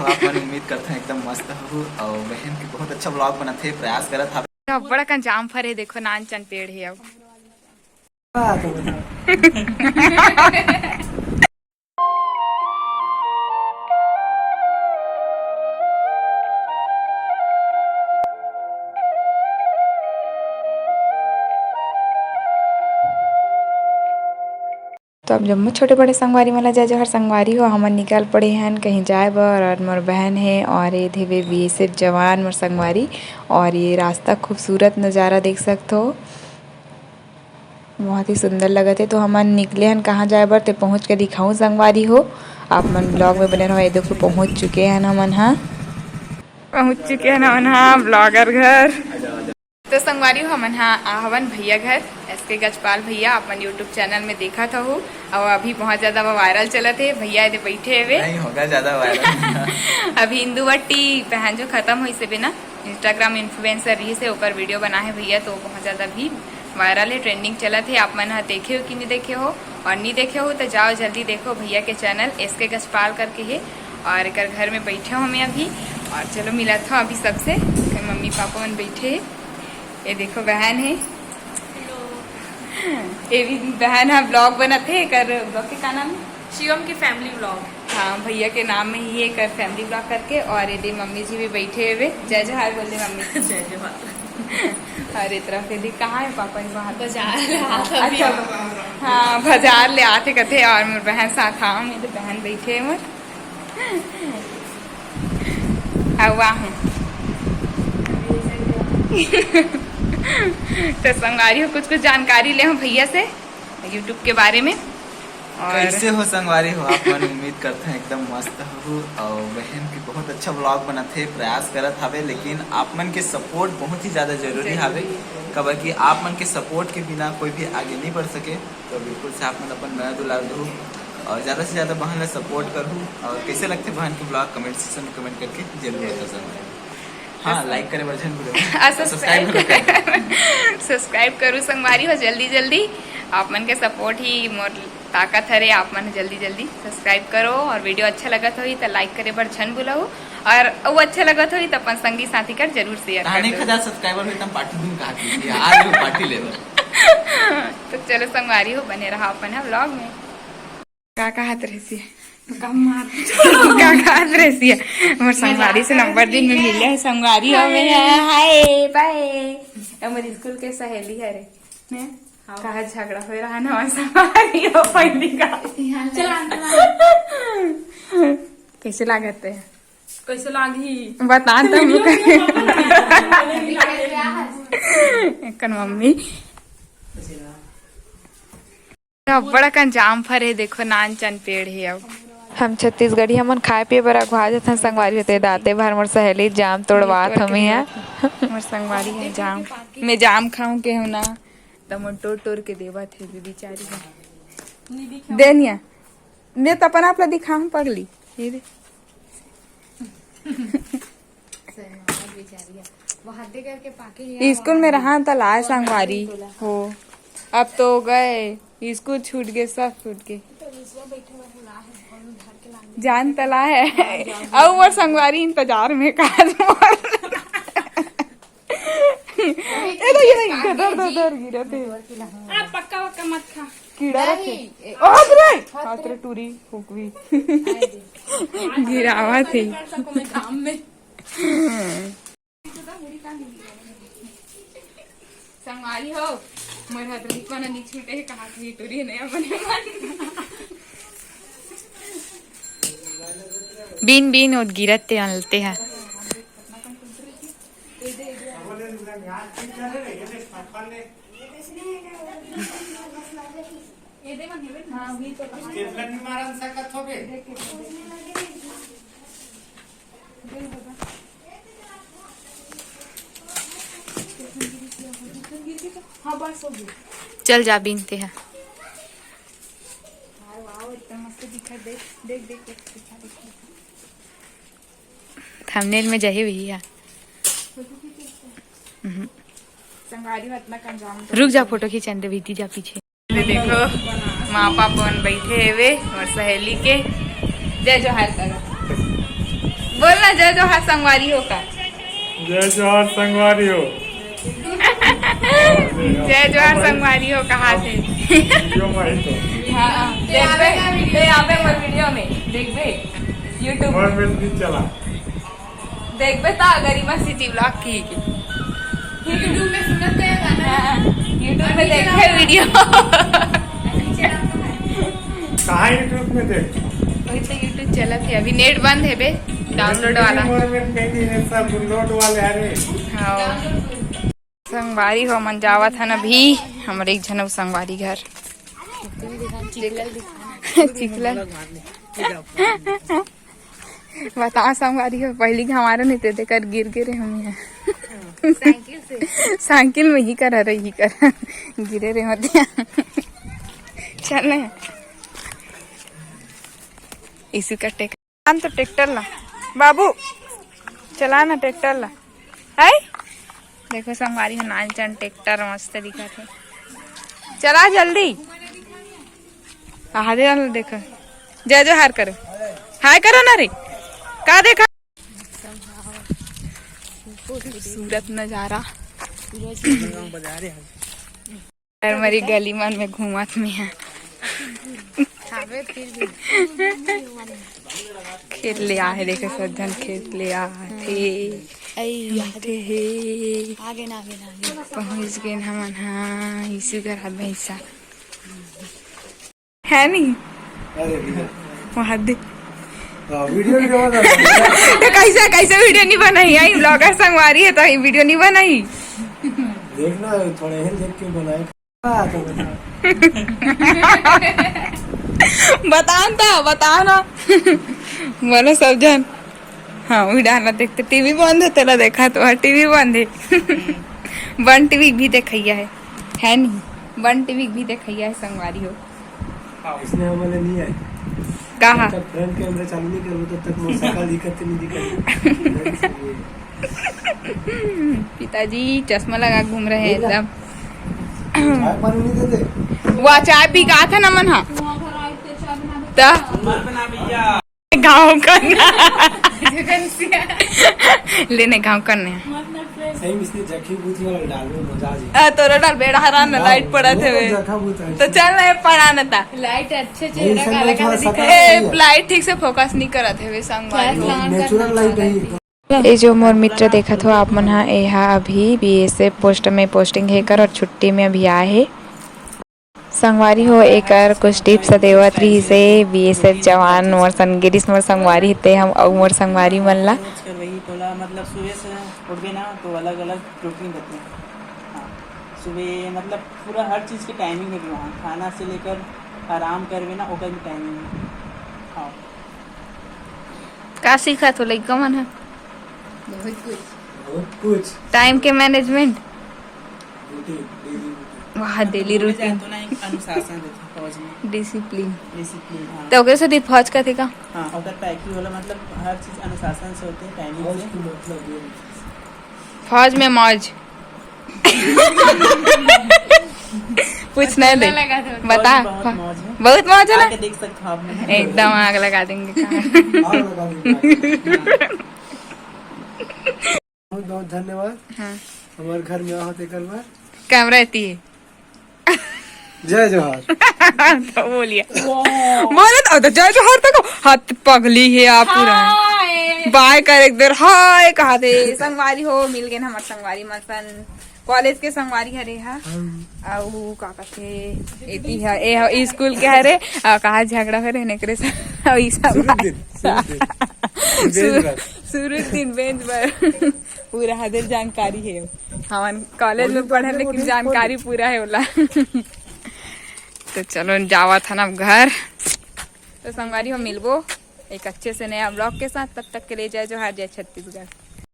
आप मन उम्मीद करते हैं एकदम मस्त हो और बहन के बहुत अच्छा ब्लॉग बनाते प्रयास करत था। बड़ा कन जाम फर है, देखो नान चन पेड़ है अब। तो अब जम्मू छोटे बड़े संगवारी वाला जय जोहर संगवारी हो, हमन निकल पड़े हैं कहीं जाए बर। और मोर बहन है और ये थे BSF जवान मोर संगवारी। और ये रास्ता खूबसूरत नज़ारा देख सकते हो, बहुत ही सुंदर लगा थे। तो हमन निकले हैं कहाँ जाए बर, तो पहुँच के दिखाऊँ संगवारी हो। आप मन ब्लॉग में बने रहो। ये देखो पहुँच चुके हैं हमन, हाँ पहुँच चुके हैं हमन, हाँ ब्लॉगर घर। तो संगवारी हो हमन हाँ हवन भैया घर, SK गजपाल भैया आप मन यूट्यूब चैनल में देखा था हो। और अभी बहुत ज्यादा वायरल चला थे भैया ये बैठे हुए, नहीं होगा ज्यादा वायरल। अभी इंदुवट्टी पहन जो खत्म हुई से बिना इंस्टाग्राम इन्फ्लुएंसर रही से ऊपर वीडियो बना है भैया, तो बहुत ज्यादा भी वायरल है, ट्रेंडिंग चला थे। आप मन देखे हो कि नहीं देखे हो, और नहीं देखे हो तो जाओ जल्दी देखो भैया के चैनल SK गजपाल करके है। और एक घर में बैठे हो हमें अभी, और चलो मिला था अभी सबसे, मम्मी पापा मन बैठे है। ये देखो बहन है, ये भी बहन है, ब्लॉग बनाते कर ब्लॉग के का नाम है, शिवम की फैमिली व्लॉग। हाँ भैया के नाम में ही एक फैमिली ब्लॉग करके। और ये मम्मी जी भी बैठे हुए, जय जोहार बोल दे मम्मी। जय जोहार। और इस तरफ से कहाँ है पापा जी वहाँ बाजार। अच्छा हाँ बाजार ले आते कथे। और मेरे बहन साथ हाँ मेरे बहन बैठे हैं मोर हवा हूँ। तो संगवारी हो कुछ जानकारी ले हो भैया से यूट्यूब के बारे में। और कैसे हो संगवारी हो, आप मन उम्मीद करते हैं एकदम मस्त हो और बहन के बहुत अच्छा ब्लॉग बनाते प्रयास करत हवे। लेकिन आप मन के सपोर्ट बहुत ही ज्यादा जरूरी हवे, कबर कि आप मन के सपोर्ट के बिना कोई भी आगे नहीं बढ़ सके। तो बिल्कुल से आप मन अपन मैं दुलार दो और ज़्यादा से ज़्यादा बहन ने सपोर्ट करूँ। और कैसे लगते बहन के ब्लॉग कमेंट सेक्शन में कमेंट करके जरूर बता सकते। हाँ लाइक करे वर्जन सब्सक्राइब करूँ संगवारी हो जल्दी जल्दी, आप मन के सपोर्ट ही मोर ताकत हरे। आप मन जल्दी जल्दी सब्सक्राइब करो, और वीडियो अच्छा लगत हो तो लाइक करे बर झन भूलहो, और वो अच्छा लगत हो तो अपन संगी साथी कर जरूर शेयर कर। 1000 सब्सक्राइबर में तुम पार्टी दूं कहा की आज वो पार्टी ले लो। तो चलो संगवारी हो बने रहा अपन ब्लॉग में। का कहत रहती है मोर संगवारी से नंबर दिन में मिले है। संगवारी हो में हाय बाय, हमारी स्कूल के सहेली है रे, कहा झगड़ा हो रहा ना संगवारी हो पहली का। कैसे लागत है, कैसे लागी बता तो मम्मी बड़ा कन जाम फर है, देखो नान चन पेड़ है। अब हम छत्तीसगढ़ी हमन खाए पिए बर अगवा जाते संगवारी होते दाते भर मोर सहेली जाम तोड़वात हमें है। मोर संगवारी है जाम, मैं जाम खाऊं के हूं ना तो मोर टोर टोर के देवा थे बेचारी है देनिया मैं तो अपन आप ला दिखाऊं पगली ये दे स्कूल में रहा तो लाए संगवारी हो, अब तो गए स्कूल छूट गए, सब छूट गए, जान तला है। अब मोर संगवारी इंतजार में काज मोर दर गिरा थे। पक्का वक्का मत खा, कीड़ा रखे हाथ टूरी फूकवी गिरावा थे काम में। संगवारी हो मोर हाथ को ना नीचे छूटे कहा थी टूरी नहीं अपने बीन बीन और गिरते अलते हैं। चल जा बीनते हैं। थंबनेल में जहे भैया रुक जा फोटो खींचन दे बीती जा पीछे। देखो माँ पापा बैठे हुए और सहेली के जय जोहार करो जय जोहार संगवारी हो का। जय जोहार संगवारी हो। जय जोहार संगवारी हो कहा थे। वीडियो में ही तो हाँ देखबे यहाँ पे मोर वीडियो में देखबे यूट्यूब मोर में भी चला। देखबे ता गरिमा सिटी ब्लॉग की यूट्यूब में सुनत तो ये गाना यूट्यूब में देखबे वीडियो। कहाँ यूट्यूब में देख। वही तो यूट्यूब चलत है अभी नेट बंद है बे डाउनलोड वाला। मोर में कहीं है सब डाउनलोड वाले अरे। हाँ संगवारी हो मन जावत है ना भी हमारे एक जनव संगवारी घर चिकलल बता संगवारी हो पहली हमारे नहीं थे देकर गिर गिरे हम यहाँ साइकिल में ही कर रही कर गिरे रे मत चल इसी का ट्रैक्टर तो ट्रैक्टर ला बाबू चला ना ट्रैक्टर ला है देखो संगवारी हो नाचन ट्रैक्टर मस्त दिखा थे चला जल्दी आधे वाला देखो जय जोहार करो हाय करो ना रे का देखा खूबसूरत नजारा मरी गली मन में घूमत में है खेत ले आए देखो सज्जन खेत ले आते पहुंच गए हमन हाँ इसी घर भैंसा है नहीं वहाँ दे वीडियो तो कैसे कैसे वीडियो नहीं बनाई आई ब्लॉगर संगवारी है तो वीडियो नहीं बनाई देखना थोड़े हैं देख के बनाए। बता ना बोलो सब जन हाँ वही डालना देखते टीवी बंद है तेरा देखा तो टीवी बंद है वन टीवी भी देखैया है नहीं वन टीवी भी देखैया है संगवारी हो इसने हमारे नहीं आए कहा फ्रंट कैमरा चालू नहीं करो तब तक मोटरसाइकिल दिखत नहीं दिखाई। पिताजी चश्मा लगा घूम रहे हैं एकदम चाय पानी नहीं देते। वो चाय पी का था ना मन हाँ गाँव करना लेने गाँव करने सही मिस्त्री जखी बूथी वाला डालो मजा जी। तोरा डाल बेड़ा हरा न लाइट पड़ा थे वे जखा बूथ है तो चल रहे पढ़ाना था लाइट अच्छे नहीं, चेहरा इसमें काला थोड़ा काला सकल दिखा है। लाइट ठीक से फोकस नहीं करत है वे संगवारी हो नेचुरल लाइट है। ये जो मोर मित्र देखत हो आप मन हा एहा अभी बीएसएफ पोस्ट में पोस्टिंग है कर और छुट्टी में अभी आए है संगवारी हो एकर कुछ टिप्स देवत रही से बीएसएफ जवान मोर संगिरिस मोर संगवारी हिते हम और मोर संगवारी मन ला वही थोड़ा मतलब सुबह से उठ गए ना तो अलग अलग रूटीन रहते हैं। हाँ सुबह मतलब पूरा हर चीज़ की टाइमिंग है वहाँ खाना से लेकर आराम करवे ना ओकर भी टाइमिंग है। हाँ का सीखा तो लइका मन है बहुत कुछ टाइम के मैनेजमेंट रूटीन वहाँ डेली रूटीन तो ना एक अनुशासन रहता है फौज में डिसिप्लिन डिसिप्लिन। हाँ तो ओकरे से फौज का थे का हाँ अगर पैकी वाला मतलब हर चीज़ अनुशासन से होते हैं टाइमिंग से। मतलब ये फौज में मौज कुछ नहीं दे बता बहुत मौज है। बहुत मौज है ना आके देख सकते हो आप लोग। एकदम आग लगा देंगे आग लगा देंगे। बहुत बहुत धन्यवाद। हाँ हमारे घर में आओ तो बार कम रहती है जय जोहार। तो बोलिए बोले तो जय जोहार तक हाथ पगली है आप पूरा बाय कर एक देर हाय कहा थे संगवारी हो मिल गए हमारे संगवारी मसन कॉलेज के संगवारी हरे हा आउ का कहते एती है ए स्कूल के हरे कहा झगड़ा करे नेकरे से ई सब शुरू दिन बेंच पर पूरा हदर जानकारी है हमारे कॉलेज में पढ़े लेकिन जानकारी पूरा है बोला तो चलो जावा था ना घर तो संगवारी हो मिलबो एक अच्छे से नया ब्लॉग के साथ तब तक के लिए जय जोहार जय छत्तीसगढ़।